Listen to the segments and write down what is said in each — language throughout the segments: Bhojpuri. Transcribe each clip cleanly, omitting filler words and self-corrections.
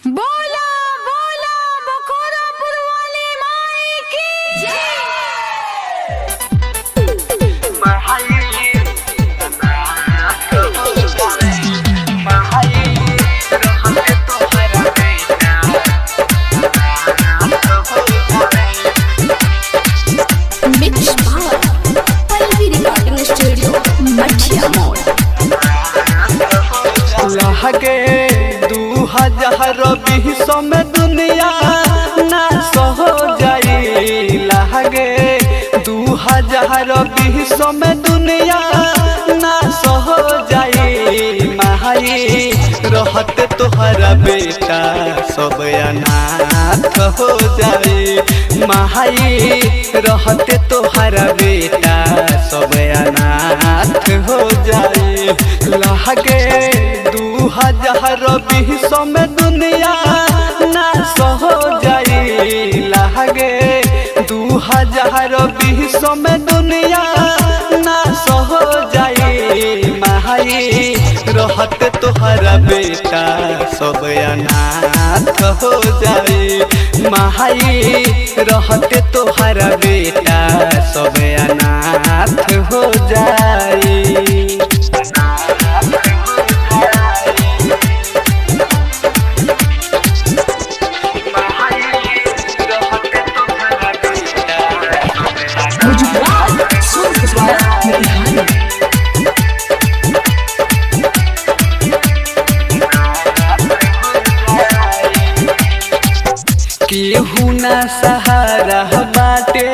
बोला बोला बखोरापुर वाली माई की मिक्स भाव पल्लवी रिकॉर्डिंग स्टूडियो मठिया मोड़ लहगे 2020 में दुनिया नाश हो जाई। लहगे 2020 में दुनिया नाश हो जाई। माई रहते तोहरा बेटा सब अनाथ हो जाई। माई रहते तोहरा बेटा सब अनाथ हो जाई। लहगे 2020 में दुनिया नाश हो जाई। लहगे 2020 में दुनिया नाश हो जाई। माई रहते तोहरा बेटा सब अनाथ हो जाई। माई रहते तोहरा बेटा सब अनाथ हो जाई। केहू ना सहारा बाटे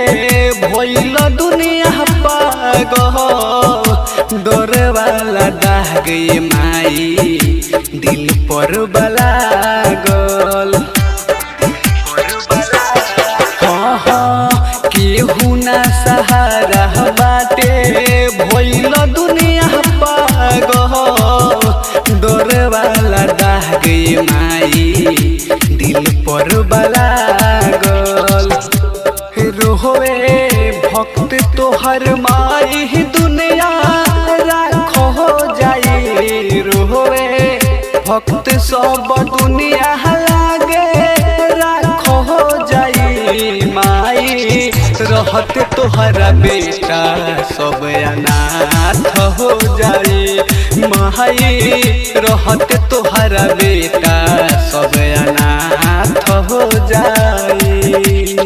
भइल दुनिया पागल। डर वाला दाग माई दिल पर बलागल। केहू ना सहारा बाटे भइल दुनिया पागल। डर वाला दाग माई दिल पर बलागल। रोवे भक्त तोहर माई दुनिया राख हो जाई। रोवे भक्त सब दुनिया लागे राख हो जाई। माई रहते तोहरा बेटा सब अनाथ हो जाई। माई रहते तोहरा बेटा सब अनाथ हो जाई।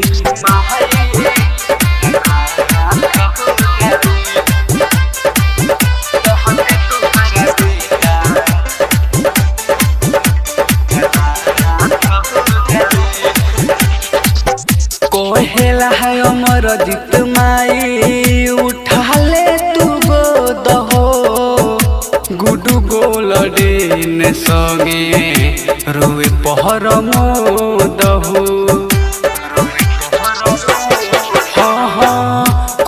कोहेला है अमर जीत माई उठा ले तू गोद हो। गुडू गोलडेन संगे रोए पहर मोद हो।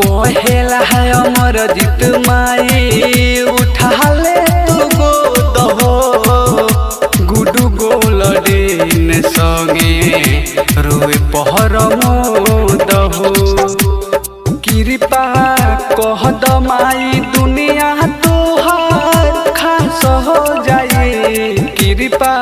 कोहेला है अमर जीत माई उठा ले तू गोद हो। गुडू गोलडेन संगे रोए पहर मोद हो। कृपा कह द माई दुनिया तोहार खास हो जाई। कृपा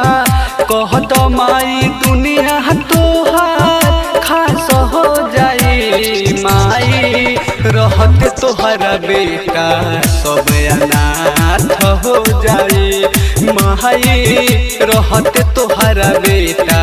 कह द माई दुनिया तोहार खास हो जाई। माई रहते तोहरा बेटा सब अनाथ हो जाई। माई रहते तोहरा बेटा